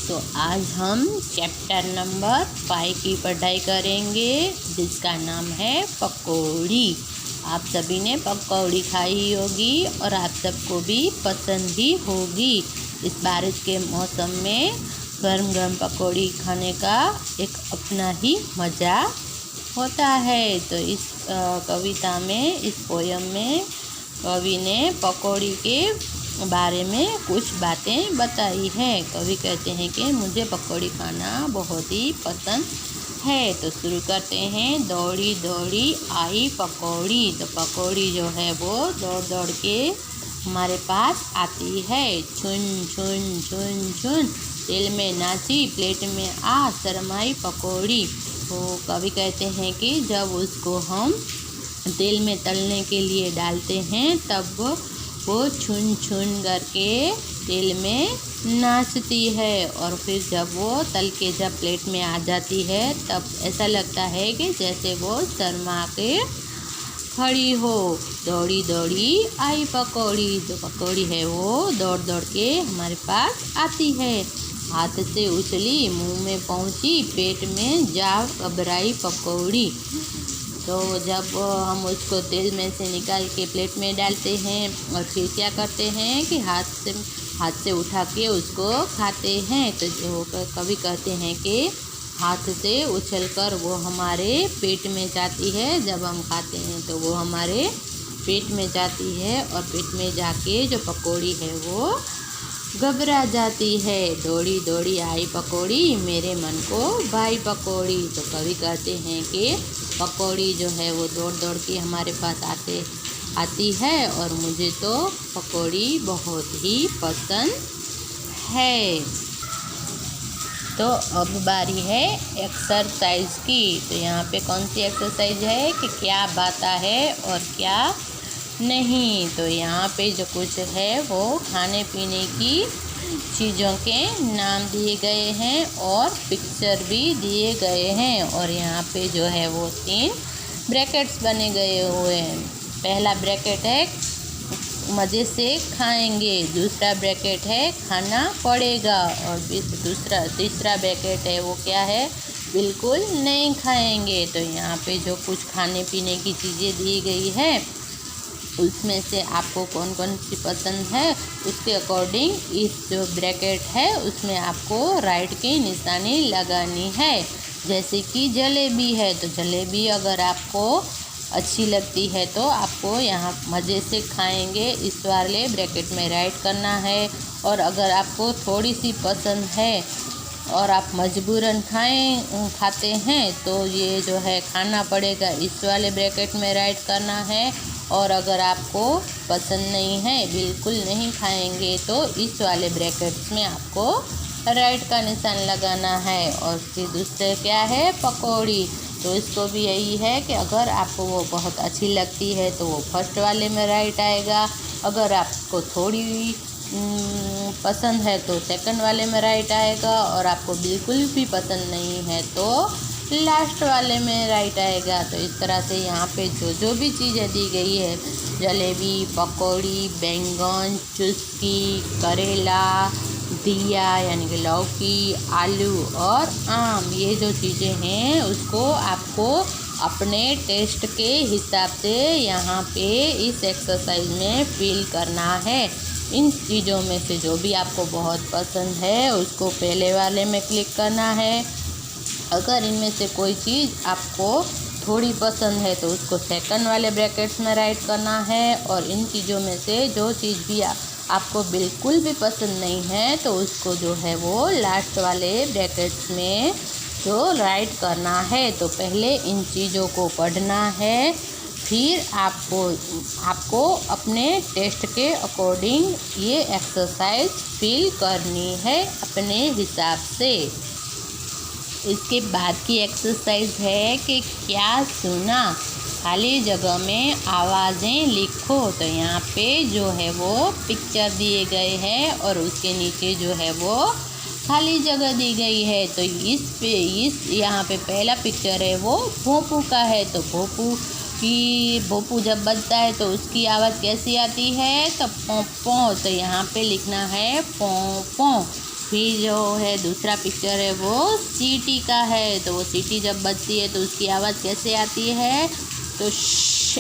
तो आज हम चैप्टर नंबर 5 की पढ़ाई करेंगे, जिसका नाम है पकौड़ी। आप सभी ने पकौड़ी खाई होगी और आप सबको भी पसंद भी होगी। इस बारिश के मौसम में गर्म गर्म पकौड़ी खाने का एक अपना ही मज़ा होता है। तो इस कविता में, इस पोयम में कवि ने पकौड़ी के बारे में कुछ बातें बताई हैं। कवि कहते हैं कि मुझे पकौड़ी खाना बहुत ही पसंद है। तो शुरू करते हैं। दौड़ी दौड़ी आई पकौड़ी। तो पकौड़ी जो है वो दौड़ दौड़ के हमारे पास आती है। छुन छुन छुन छुन तेल में नाची, प्लेट में आ शरमाई पकौड़ी। तो कवि कहते हैं कि जब उसको हम तेल में तलने के लिए डालते हैं तब वो छुन छुन करके तेल में नाचती है, और फिर जब वो तल के जब प्लेट में आ जाती है तब ऐसा लगता है कि जैसे वो शर्मा के खड़ी हो। दौड़ी दौड़ी आई पकौड़ी। जो पकौड़ी है वो दौड़ दौड़ के हमारे पास आती है। हाथ से उछली, मुंह में पहुंची, पेट में जा घबराई पकौड़ी। तो जब हम उसको तेल में से निकाल के प्लेट में डालते हैं और फिर क्या करते हैं कि हाथ से उठा के उसको खाते हैं। तो जो कवि कहते हैं कि हाथ से उछलकर वो हमारे पेट में जाती है। जब हम खाते हैं तो वो हमारे पेट में जाती है, और पेट में जाके जो पकौड़ी है वो घबरा जाती है। दौड़ी दौड़ी आई पकौड़ी, मेरे मन को भाई पकौड़ी। तो कवि कहते हैं कि पकौड़ी जो है वो दौड़ दौड़ के हमारे पास आती है, और मुझे तो पकौड़ी बहुत ही पसंद है। तो अब बारी है एक्सरसाइज की। तो यहाँ पे कौन सी एक्सरसाइज है कि क्या बाता है और क्या नहीं। तो यहाँ पे जो कुछ है वो खाने पीने की चीज़ों के नाम दिए गए हैं और पिक्चर भी दिए गए हैं, और यहाँ पे जो है वो 3 ब्रैकेट्स बने गए हुए हैं। पहला ब्रैकेट है मज़े से खाएंगे, दूसरा ब्रैकेट है खाना पड़ेगा, और तीसरा ब्रैकेट है वो क्या है, बिल्कुल नहीं खाएंगे। तो यहाँ पे जो कुछ खाने पीने की चीज़ें दी गई है उसमें से आपको कौन कौन सी पसंद है उसके अकॉर्डिंग इस जो ब्रैकेट है उसमें आपको राइट की निशानी लगानी है। जैसे कि जलेबी है, तो जलेबी अगर आपको अच्छी लगती है तो आपको यहाँ मज़े से खाएंगे इस वाले ब्रैकेट में राइट करना है। और अगर आपको थोड़ी सी पसंद है और आप मजबूरन खाते हैं तो ये जो है खाना पड़ेगा इस वाले ब्रैकेट में राइट करना है। और अगर आपको पसंद नहीं है, बिल्कुल नहीं खाएंगे, तो इस वाले ब्रैकेट्स में आपको राइट का निशान लगाना है। और फिर दूसरे क्या है, पकौड़ी। तो इसको भी यही है कि अगर आपको वो बहुत अच्छी लगती है तो वो फर्स्ट वाले में राइट आएगा। अगर आपको थोड़ी पसंद है तो सेकंड वाले में राइट आएगा, और आपको बिल्कुल भी पसंद नहीं है तो लास्ट वाले में राइट आएगा। तो इस तरह से यहाँ पे जो भी चीज़ें दी गई है, जलेबी, पकौड़ी, बैंगन, चुस्की, करेला, दिया यानी कि लौकी, आलू और आम, ये जो चीज़ें हैं उसको आपको अपने टेस्ट के हिसाब से यहाँ पे इस एक्सरसाइज में फिल करना है। इन चीज़ों में से जो भी आपको बहुत पसंद है उसको पहले वाले में क्लिक करना है। अगर इनमें से कोई चीज़ आपको थोड़ी पसंद है तो उसको सेकंड वाले ब्रैकेट्स में राइट करना है। और इन चीज़ों में से जो चीज़ भी आपको बिल्कुल भी पसंद नहीं है तो उसको जो है वो लास्ट वाले ब्रैकेट्स में जो राइट करना है। तो पहले इन चीज़ों को पढ़ना है, फिर आपको अपने टेस्ट के अकॉर्डिंग ये एक्सरसाइज फिल करनी है अपने हिसाब से। इसके बाद की एक्सरसाइज है कि क्या सुना, खाली जगह में आवाज़ें लिखो। तो यहाँ पे जो है वो पिक्चर दिए गए हैं और उसके नीचे जो है वो खाली जगह दी गई है। तो इस यहाँ पे पहला पिक्चर है वो भोंपू का है। तो भोंपू जब बजता है तो उसकी आवाज़ कैसी आती है, तो पों पों। तो यहाँ पे लिखना है पों पों। फिर जो है दूसरा पिक्चर है वो सीटी का है। तो वो सीटी जब बजती है तो उसकी आवाज़ कैसे आती है, तो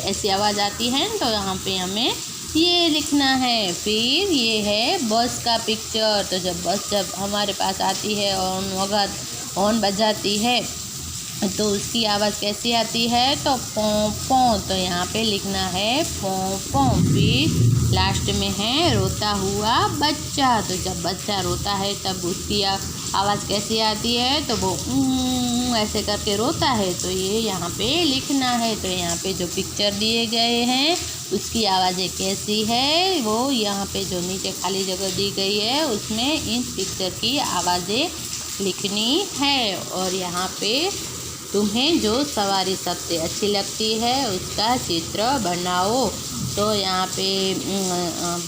ऐसी आवाज़ आती है। तो यहाँ पे हमें ये लिखना है। फिर ये है बस का पिक्चर। तो जब हमारे पास आती है हॉर्न बजाती है तो उसकी आवाज़ कैसी आती है, तो पों पों। तो यहाँ पे लिखना है पों पों। फिर लास्ट में है रोता हुआ बच्चा। तो जब बच्चा रोता है तब उसकी आवाज़ कैसी आती है, तो वो ऐसे करके रोता है। तो ये यहाँ पे लिखना है। तो यहाँ पे जो पिक्चर दिए गए हैं उसकी आवाज़ें कैसी है, वो यहाँ पे जो नीचे खाली जगह दी गई है उसमें इन पिक्चर की आवाज़ें लिखनी है। और यहाँ पे तुम्हें जो सवारी सबसे अच्छी लगती है उसका चित्र बनाओ। तो यहाँ पे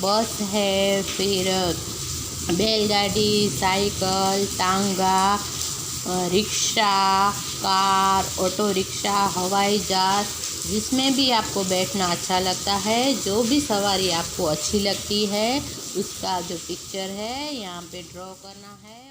बस है, फिर बैलगाड़ी, साइकिल, टांगा, रिक्शा, कार, ऑटो रिक्शा, हवाई जहाज, जिसमें भी आपको बैठना अच्छा लगता है, जो भी सवारी आपको अच्छी लगती है उसका जो पिक्चर है यहाँ पे ड्रॉ करना है।